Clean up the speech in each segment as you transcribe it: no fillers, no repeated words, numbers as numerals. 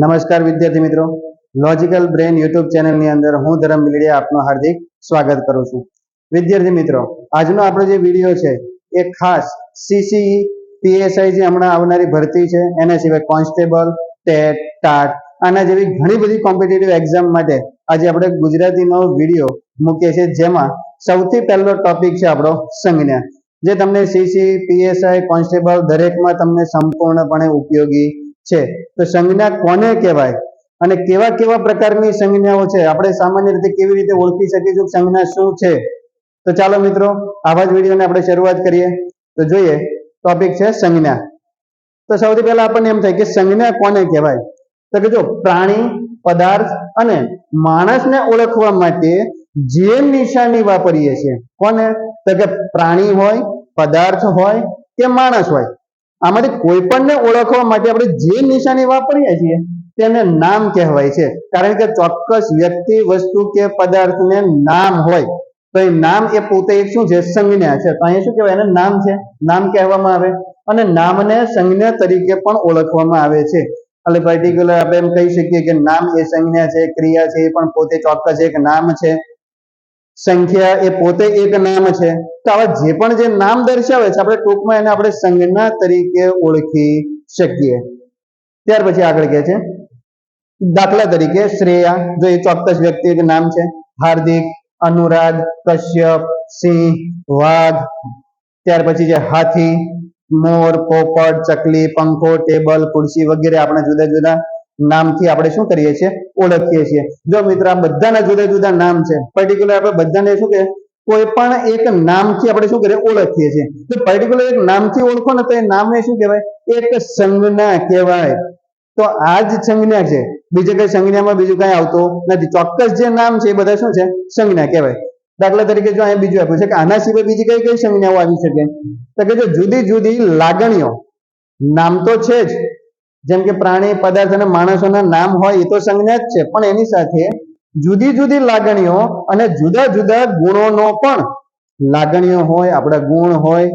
નમસ્કાર વિદ્યાર્થી મિત્રો, લોજિકલ બ્રેન યુટ્યુબ ચેનલની અંદર હું ધરમ બિલડિયા આપનું હાર્દિક સ્વાગત કરું છું. વિદ્યાર્થી મિત્રો, આજનો આપણો જે વિડીયો છે એ ખાસ સીસીઈ પીએસઆઈ જે હમણાં આવનારી ભરતી છે, એના સિવાય કોન્સ્ટેબલ, ટેટ, ટાટ આના જેવી ઘણી બધી કોમ્પિટિટિવ એક્ઝામ માટે આજે આપણે ગુજરાતીનો વિડીયો મૂકીએ છીએ, જેમાં સૌથી પહેલો ટોપિક છે આપણો સંજ્ઞા, જે તમને સીસી પીએસઆઈ કોન્સ્ટેબલ દરેકમાં તમને સંપૂર્ણપણે ઉપયોગી છે. તો સંજ્ઞા કોને કહેવાય અને કેવા કેવા પ્રકારની સંજ્ઞાઓ છે, આપણે સામાન્ય રીતે કેવી રીતે ઓળખી શકીશું સંજ્ઞા શું છે? તો ચાલો મિત્રો, આવા જ વિડીયોને આપણે શરૂઆત કરીએ. તો જોઈએ, ટોપિક છે સંજ્ઞા. તો સૌથી પહેલા આપણને એમ થાય કે સંજ્ઞા કોને કહેવાય? તો કે જો પ્રાણી, પદાર્થ અને માણસને ઓળખવા માટે જે નિશાની વાપરીએ છીએ, કોને? તો કે પ્રાણી હોય, પદાર્થ હોય કે માણસ હોય, આમાંથી કોઈ પણને ઓળખવા માટે આપણે જે નિશાની વાપરીએ છીએ તેને નામ કહેવાય છે. કારણ કે ચોક્કસ વ્યક્તિ, વસ્તુ કે પદાર્થને નામ હોય તો એ નામ એ પોતે એક શું છે? સંજ્ઞા છે. તો અહીંયા શું કહેવાય? એને નામ છે, નામ કહેવામાં આવે. અને નામને સંજ્ઞા તરીકે પણ ઓળખવામાં આવે છે. એટલે પર્ટિક્યુલર આપણે એમ કહી શકીએ કે નામ એ સંજ્ઞા છે, ક્રિયા છે એ પણ પોતે ચોક્કસ એક નામ છે, સંખ્યા એ પોતે એક નામ છે. તો આવા જે પણ જે નામ દર્શાવે છે, આપણે ટૂંકમાં એને આપણે સંજ્ઞા તરીકે ઓળખી શકીએ. ત્યાર પછી આગળ કહે છે, દાખલા તરીકે શ્રેયા, જો એ ચોક્કસ વ્યક્તિ નામ છે. હાર્દિક, અનુરાગ, કશ્યપ, સિંહ, વાઘ. ત્યાર પછી છે હાથી, મોર, પોપટ, ચકલી, પંખો, ટેબલ, ખુરશી વગેરે આપણા જુદા જુદા નામથી આપણે શું કરીએ છીએ? ઓળખીએ છીએ. જો મિત્રો, આ બધાના જુદા જુદા નામ છે. પર્ટિક્યુલર આપણે બધાને શું કે કોઈ પણ એક નામથી આપણે શું કરીએ? ઓળખીએ છીએ. તો પર્ટિક્યુલર એક નામથી ઓળખો ને તો એ નામને શું કહેવાય? એક સંજ્ઞા કહેવાય. તો આ જ સંજ્ઞા છે, બીજે કઈ સંજ્ઞામાં બીજું કઈ આવતું નથી. ચોક્કસ જે નામ છે એ બધા શું છે? સંજ્ઞા કહેવાય. દાખલા તરીકે જો અહીંયા બીજું આપ્યું છે કે આના સિવાય બીજી કઈ કઈ સંજ્ઞાઓ આવી શકે? તો કે જો જુદી જુદી લાગણીઓ, નામ તો છે જ, જેમ કે પ્રાણી, પદાર્થ અને માણસોના નામ હોય એ તો સંજ્ઞા જ છે, પણ એની સાથે જુદી જુદી લાગણીઓ અને જુદા જુદા ગુણોનો પણ, લાગણીઓ હોય, આપણા ગુણ હોય,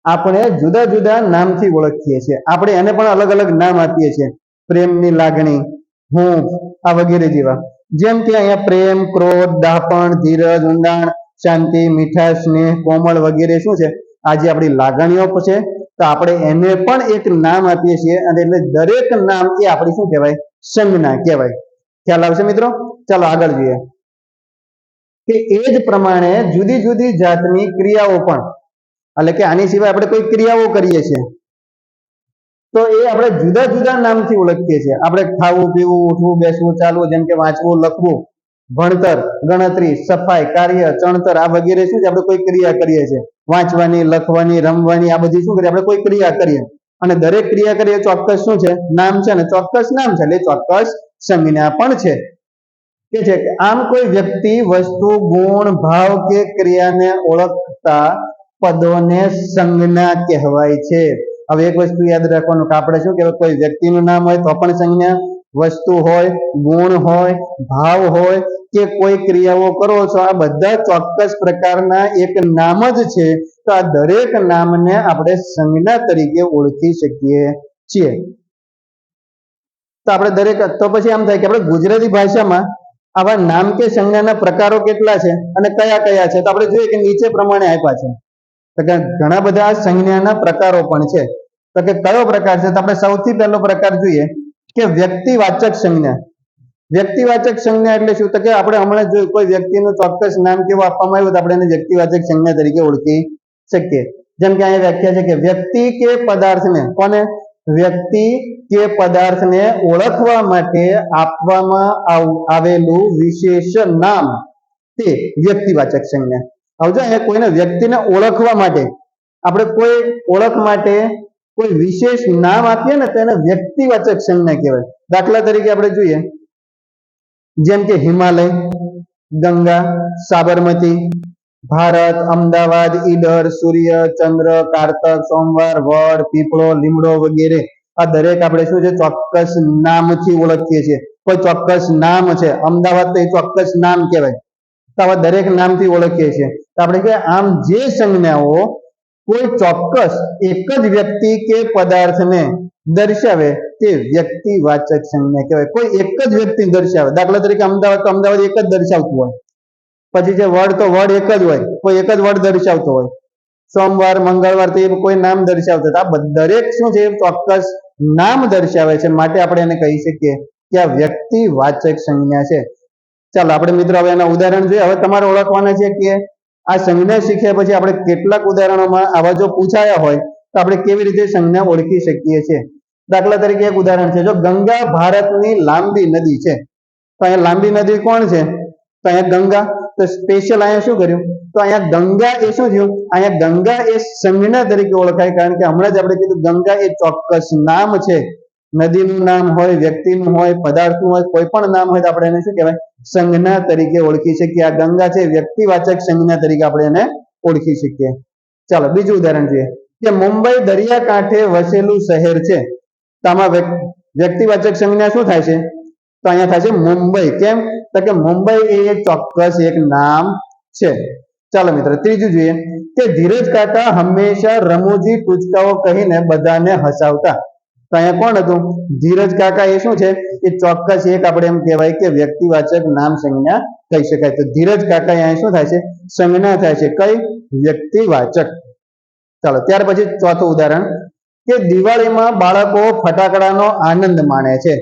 આપણે જુદા જુદા નામથી ઓળખીએ છીએ. આપણે એને પણ અલગ અલગ નામ આપીએ છીએ. પ્રેમની લાગણી, હૂંફ, આ વગેરે જેવા. જેમ કે અહીંયા પ્રેમ, ક્રોધ, દાપણ, ધીરજ, ઊંડાણ, શાંતિ, મીઠાશ, સ્નેહ, કોમળ વગેરે શું છે? આ જે આપણી લાગણીઓ છે, તો આપણે એને પણ એક નામ આપીએ છીએ. અને એટલે દરેક નામ એ આપણી શું કહેવાય? સંજ્ઞા કહેવાય. ખ્યાલ આવશે મિત્રો? ચાલો આગળ જોઈએ કે એ જ પ્રમાણે જુદી જુદી જાતની ક્રિયાઓ પણ, એટલે કે આની સિવાય આપણે કોઈ ક્રિયાઓ કરીએ છીએ તો એ આપણે જુદા જુદા નામથી ઓળખીએ છીએ. આપણે ખાવું, પીવું, ઉઠવું, બેસવું, ચાલવું, જેમ કે વાંચવું, લખવું, ભણતર, ગણતરી, સફાઈ, કાર્ય, ચણતર, આ વગેરે શું છે? આપણે કોઈ ક્રિયા કરીએ છીએ. વાંચવાની, લખવાની, રમવાની, આ બધી શું કરીએ? આપણે કોઈ ક્રિયા કરીએ. અને દરેક ક્રિયા કરીએ ચોક્કસ શું છે? નામ છે. અને ચોક્કસ નામ છે એટલે ચોક્કસ સંજ્ઞા પણ છે. કે છે કે આમ કોઈ વ્યક્તિ, વસ્તુ, ગુણ, ભાવ કે ક્રિયાને ઓળખતા પદોને સંજ્ઞા કહેવાય છે. હવે એક વસ્તુ યાદ રાખવાનું કે આપણે શું કહેવાય? કોઈ વ્યક્તિનું નામ હોય તો પણ સંજ્ઞા, વસ્તુ હોય, ગુણ હોય, ભાવ હોય કે કોઈ ક્રિયાઓ કરો છો, આ બધા ચોક્કસ પ્રકારના એક નામ જ છે. તો આ દરેક નામને આપણે સંજ્ઞા તરીકે ઓળખી શકીએ છીએ. તો આપણે દરેક, તો પછી આમ થાય કે આપણે ગુજરાતી ભાષામાં આવા નામ કે સંજ્ઞાના પ્રકારો કેટલા છે અને કયા કયા છે? તો આપણે જોઈએ કે નીચે પ્રમાણે આપ્યા છે. તો કે ઘણા બધા સંજ્ઞાના પ્રકારો પણ છે. તો કે કયો પ્રકાર છે? તો આપણે સૌથી પહેલો પ્રકાર જોઈએ કે વ્યક્તિવાચક સંજ્ઞા. વ્યક્તિવાચક સંજ્ઞા એટલે શું? તો કે આપણે હમણાં જોયું કોઈ વ્યક્તિનું ચોક્કસ નામ કેવું આપવામાં આવ્યું તો આપણે એને વ્યક્તિવાચક સંજ્ઞા તરીકે ઓળખી શકીએ. જેમ કે અહીંયા વ્યાખ્યા છે કે વ્યક્તિ કે પદાર્થને, કોને? વ્યક્તિ કે પદાર્થને ઓળખવા માટે આપવામાં આવેલું વિશેષ નામ તે વ્યક્તિવાચક સંજ્ઞા. હવે અહીંયા કોઈને વ્યક્તિને ઓળખવા માટે આપણે કોઈ ઓળખ માટે કોઈ વિશેષ નામ આપીએ ને તો એને વ્યક્તિવાચક સંજ્ઞા કહેવાય. દાખલા તરીકે આપણે જોઈએ, જેમ કે હિમાલય, ગંગા, સાબરમતી, ભારત, અમદાવાદ, ઈડર, સૂર્ય, ચંદ્ર, કારતક, સોમવાર, વડ, પીપળો, લીમડો વગેરે. આ દરેક આપણે શું છે? ચોક્કસ નામથી ઓળખીએ છીએ. કોઈ ચોક્કસ નામ છે, અમદાવાદ તો એ ચોક્કસ નામ કહેવાય. તો આવા દરેક નામથી ઓળખીએ છીએ. તો આપણે કે આમ જે સંજ્ઞાઓ કોઈ ચોક્કસ એક જ વ્યક્તિ કે પદાર્થને દર્શાવે તે વ્યક્તિવાચક સંજ્ઞા કહેવાય. કોઈ એક જ વ્યક્તિ દર્શાવે. દાખલા તરીકે અમદાવાદ તો અમદાવાદ એક જ દર્શાવતું હોય. પછી જે વડ તો વડ એક જ હોય, કોઈ એક જ વડ દર્શાવતો હોય. સોમવાર મંગળવાર તો એ કોઈ નામ દર્શાવતો. આ દરેક શું છે, ચોક્કસ નામ દર્શાવે છે, માટે આપણે એને કહી શકીએ કે આ વ્યક્તિવાચક સંજ્ઞા છે. ચાલો આપણે મિત્રો હવે એના ઉદાહરણ જોઈએ. હવે તમારે ઓળખવાના છે કે આ સંજ્ઞા શીખ્યા પછી આપણે કેટલાક ઉદાહરણોમાં આવા જો પૂછાયા હોય તો આપણે કેવી રીતે સંજ્ઞા ઓળખી શકીએ છીએ. દાખલા તરીકે એક ઉદાહરણ છે, જો ગંગા ભારતની લાંબી નદી છે, તો અહીંયા લાંબી નદી કોણ છે, તો અહીંયા ગંગા. તો સ્પેશિયલ અહીંયા શું કર્યું, તો અહીંયા ગંગા એ શું થયું, અહીંયા ગંગા એ સંજ્ઞા તરીકે ઓળખાય, કારણ કે હમણાં જ આપણે કીધું ગંગા એ ચોક્કસ નામ છે. નદીનું નામ હોય, વ્યક્તિનું હોય, પદાર્થનું હોય, કોઈ પણ નામ હોય તો આપણે એને શું કહેવાય, સંજ્ઞા તરીકે ઓળખી શકીએ. આ ગંગા છે વ્યક્તિવાચક સંજ્ઞા તરીકે આપણે એને ઓળખી શકીએ. ચાલો બીજું ઉદાહરણ જોઈએ કે મુંબઈ દરિયાકાંઠે વસેલું શહેર છે, તો આમાં વ્યક્તિવાચક સંજ્ઞા શું થાય છે, તો અહીંયા થાય છે મુંબઈ. કેમ, તો કે મુંબઈ એ ચોક્કસ એક નામ છે. ચાલો મિત્રો ત્રીજું જોઈએ કે ધીરજ કાકા હંમેશા રમૂજી ટૂચકાઓ કહીને બધાને હસાવતા. તો અહીંયા કોણ હતું, ધીરજ કાકા એ શું છે, એ ચોક્કસ એક આપણે એમ કહેવાય કે વ્યક્તિવાચક નામ સંજ્ઞા કહી શકાય. તો ધીરજ કાકા અહીંયા શું થાય છે, સંજ્ઞા થાય છે, કઈ, વ્યક્તિવાચક. ચાલો ત્યાર પછી ચોથું ઉદાહરણ કે દિવાળીમાં બાળકો ફટાકડાનો આનંદ માણે છે.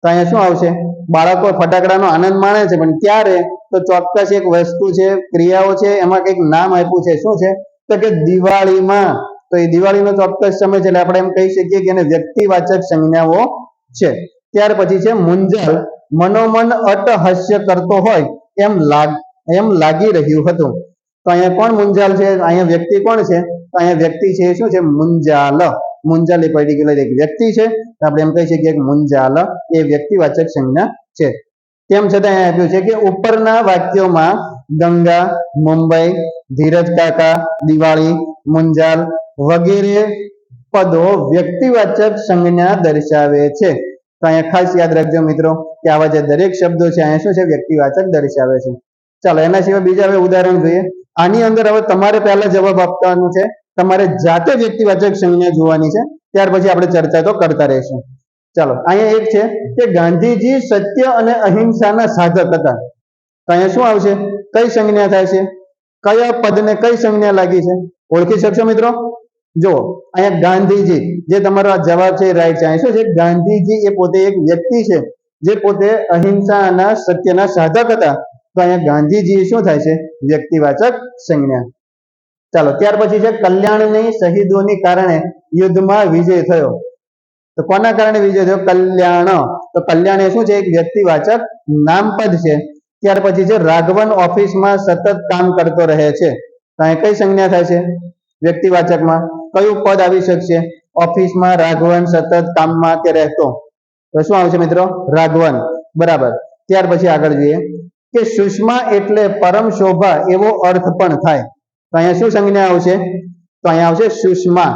તો અહીંયા શું આવશે, બાળકો ફટાકડાનો આનંદ માણે છે, પણ ક્યારે, તો ચોક્કસ એક વસ્તુ છે, ક્રિયાઓ છે, એમાં કંઈક નામ આપ્યું છે. શું છે, તો કે દિવાળીમાં. તો એ દિવાળીનો ચોક્કસ સમય છે, એટલે આપણે એમ કહી શકીએ કે એને વ્યક્તિવાચક સંજ્ઞાઓ છે. ત્યાર પછી છે મુંજાલ, મનોમન અટહાસ્ય કરતો હોય એમ લાગી રહ્યું હતું. તો અહીંયા કોણ મુંજાલ છે, અહીંયા વ્યક્તિ કોણ છે, તો અહીંયા વ્યક્તિ છે શું છે, મુંજાલ. મુંજાલ એ પર્ટિક્યુલર એક વ્યક્તિ છે, તો આપણે એમ કહી શકીએ કે મુંજાલ એ વ્યક્તિવાચક સંજ્ઞા છે. તેમ છતાં અહીંયા આપ્યું છે કે ઉપરના વાક્યોમાં ગંગા, મુંબઈ, ધીરજ કાકા, દિવાળી, મુંજાલ વગેરે પદો વ્યક્તિવાચક સંજ્ઞા દર્શાવે છે. તો અહીંયા ખાસ યાદ રાખજો મિત્રો કે આવા જે દરેક શબ્દો છે અહીંયા શું છે, વ્યક્તિવાચક દર્શાવે છે. ચાલો એના સિવાય બીજા હવે ઉદાહરણ જોઈએ. આની અંદર હવે તમારે પહેલા જવાબ આપવાનું છે, તમારે જાતે વ્યક્તિવાચક સંજ્ઞા જોવાની છે, ત્યાર પછી આપણે ચર્ચા તો કરતા રહીશું. ચાલો અહીંયા એક છે કે ગાંધીજી સત્ય અને અહિંસાના સાધક હતા. તો અહીંયા શું આવશે, કઈ સંજ્ઞા થાય છે, કયા પદને કઈ સંજ્ઞા લાગી છે, ઓળખી શકશો મિત્રો. જો અહીંયા ગાંધીજી, જે તમારો જવાબ છે રાઈટ છે. અહીંયા શું છે, ગાંધીજી એ પોતે એક વ્યક્તિ છે જે પોતે અહિંસા અને સત્યના સાધક હતા. તો અહીંયા ગાંધીજી શું થાય છે, વ્યક્તિવાચક સંજ્ઞા. ચાલો ત્યાર પછી છે કલ્યાણની શહીદોની કારણે યુદ્ધમાં વિજય થયો. તો કોના કારણે વિજય થયો, કલ્યાણ. તો કલ્યાણ એ શું છે, એક વ્યક્તિવાચક નામપદ છે. ત્યાર પછી છે રાઘવન ઓફિસમાં સતત કામ કરતો રહે છે. તો અહીં કઈ સંજ્ઞા થાય છે, વ્યક્તિવાચકમાં કયું પદ આવી શકશે, ઓફિસમાં રાઘવન સતત કામમાં કે રહેતો. તો શું આવશે મિત્રો, રાઘવન. બરાબર. ત્યાર પછી આગળ જોઈએ કે સુષ્મા એટલે પરમ શોભા એવો અર્થ પણ થાય. તો અહીંયા શું સંજ્ઞા આવશે, તો અહીંયા આવશે સુષ્મા.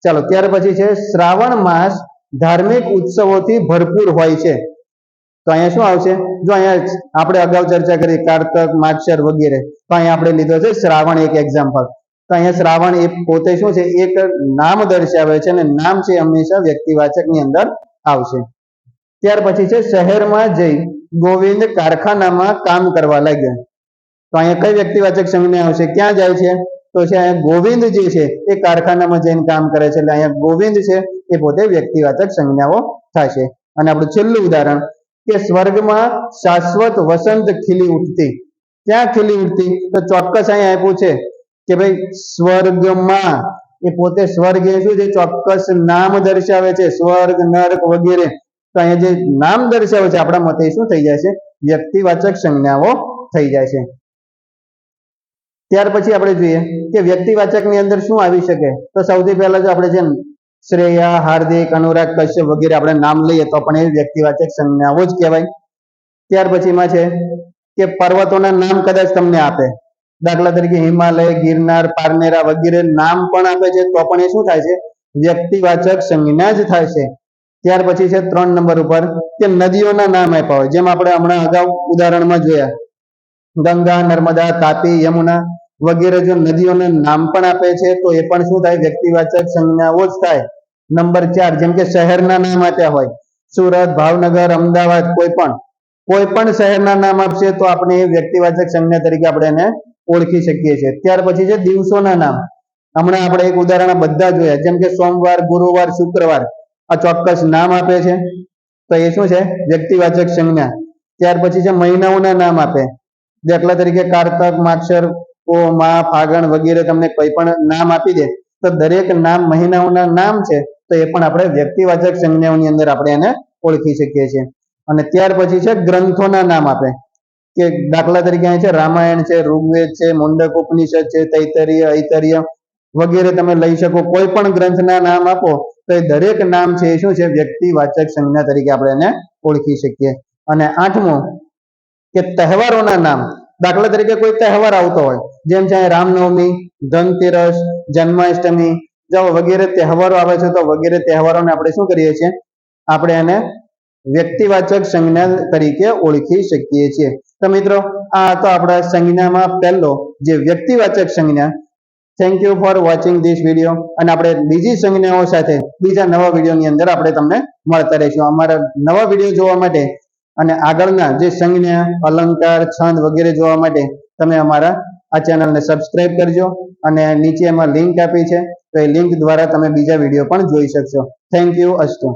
ચાલો ત્યાર પછી છે શ્રાવણ માસ ધાર્મિક ઉત્સવોથી ભરપૂર હોય છે. તો અહીંયા શું આવશે, જો અહીંયા આપણે અગાઉ ચર્ચા કરી કારતક, માગશર વગેરે, તો અહીંયા આપણે લીધો છે શ્રાવણ એક એક્ઝામ્પલ. તો અહીંયા શ્રાવણ એ પોતે શું છે, એક નામ દર્શાવે છે, અને નામ છે હંમેશા વ્યક્તિવાચક ની અંદર આવશે. ત્યાર પછી છે શહેરમાં જઈ ગોવિંદ કારખાનામાં કામ કરવા લાગ્યા. તો અહીંયા કઈ વ્યક્તિવાચક સંજ્ઞા આવશે, ક્યાં જાય છે, તો છે અહીંયા ગોવિંદ જે છે એ કારખાનામાં જઈને કામ કરે છે, એટલે અહીંયા ગોવિંદ છે એ પોતે વ્યક્તિવાચક સંજ્ઞાઓ થશે. અને આપણું છેલ્લું ઉદાહરણ કે સ્વર્ગમાં શાશ્વત વસંત ખીલી ઉઠતી. ક્યાં ખીલી ઉઠતી, તો ચોક્કસ અહીંયા આપ્યું છે કે ભાઈ સ્વર્ગમાં. એ પોતે સ્વર્ગ એ શું છે, ચોક્કસ નામ દર્શાવે છે, સ્વર્ગ, નર્ક વગેરે. તો અહીંયા જે નામ દર્શાવે છે આપણા મતે શું થઈ જાય છે, વ્યક્તિવાચક સંજ્ઞાઓ થઈ જાય છે. ત્યાર પછી આપણે જોઈએ કે વ્યક્તિવાચક ની અંદર શું આવી શકે. તો સૌથી પહેલા જો આપણે જેમ શ્રેયા, હાર્દિક, અનુરાગ કશ્યપ વગેરે આપણે નામ લઈએ તો પણ એ વ્યક્તિવાચક સંજ્ઞાઓ જ કહેવાય. ત્યાર પછીમાં છે કે પર્વતોના નામ કદાચ તમને આપે, દાખલા તરીકે હિમાલય, ગિરનાર, પારનેરા વગેરે નામ પણ આપે છે, તો પણ એ શું થાય છે, વ્યક્તિવાચક સંજ્ઞા જ થાય છે. ત્યાર પછી છે 3 નંબર ઉપર કે નદીઓના નામ આપ્યા હોય, જેમ આપણે હમણાં અગાઉ ઉદાહરણમાં જોયા ગંગા, નર્મદા, તાપી, યમુના વગેરે. જો નદીઓના નામ પણ આપે છે તો એ પણ શું થાય, વ્યક્તિવાચક સંજ્ઞાઓ જ થાય. નંબર 4 જેમ કે શહેરના નામ આપ્યા હોય, સુરત, ભાવનગર, અમદાવાદ, કોઈ પણ શહેરના નામ આપશે તો આપણે એ વ્યક્તિવાચક સંજ્ઞા તરીકે આપણે એને ઓળખી શકીએ છીએ. ત્યાર પછી છે દિવસોના નામ. હમણાં આપણે એક ઉદાહરણ બધા જોયા, જેમ કે સોમવાર, ગુરુવાર, શુક્રવાર, આ ચોક્કસ નામ આપે છે તો એ શું છે? વ્યક્તિવાચક સંજ્ઞા. ત્યાર પછી છે મહિનાઓના નામ આપે, દાખલા તરીકે કારતક, માગશર, મા, ફાગણ વગેરે તમને કોઈ પણ નામ આપી દે તો દરેક નામ મહિનાઓના નામ છે તો એ પણ આપણે વ્યક્તિવાચક સંજ્ઞાઓની અંદર આપણે એને ઓળખી શકીએ છીએ. અને ત્યાર પછી છે ગ્રંથોના નામ આપે, કે દાખલા તરીકે અહીં છે રામાયણ છે, ઋગ્વેદ છે, મુંડક ઉપનિષદ છે, તૈતરીય, ઐતરીય વગેરે તમે લઈ શકો. કોઈ પણ ગ્રંથના નામ આપો તો એ દરેક નામ છે એ શું છે? વ્યક્તિવાચક સંજ્ઞા તરીકે આપણે એને ઓળખી શકીએ. અને 8મું કે તહેવારોના નામ. દાખલા તરીકે કોઈ તહેવાર આવતો હોય, જેમ છે રામનવમી, ધનતેરસ, જન્માષ્ટમી વગેરે તહેવારો આવે છે તો વગેરે તહેવારોને આપણે શું કરીએ છીએ? આપણે એને વ્યક્તિવાચક સંજ્ઞા તરીકે ઓળખી શકીએ છીએ. તો મિત્રો આ તો આપણા સંજ્ઞામાં પહેલો જે વ્યક્તિવાચક સંજ્ઞા. Thank you for watching this video. અને આપણે બીજી સંજ્ઞાઓ સાથે બીજા નવા વિડીયોની અંદર આપણે તમને મળતા રહીશું. અમારા નવા વિડીયો જોવા માટે અને આગળના જે સંજ્ઞા, અલંકાર, છંદ વગેરે જોવા માટે તમે અમારા આ ચેનલને સબસ્ક્રાઇબ કરજો અને નીચે એમાં લિંક આપી છે તો એ લિંક દ્વારા તમે બીજા વિડીયો પણ જોઈ શકશો. Thank you. અસ્તુ.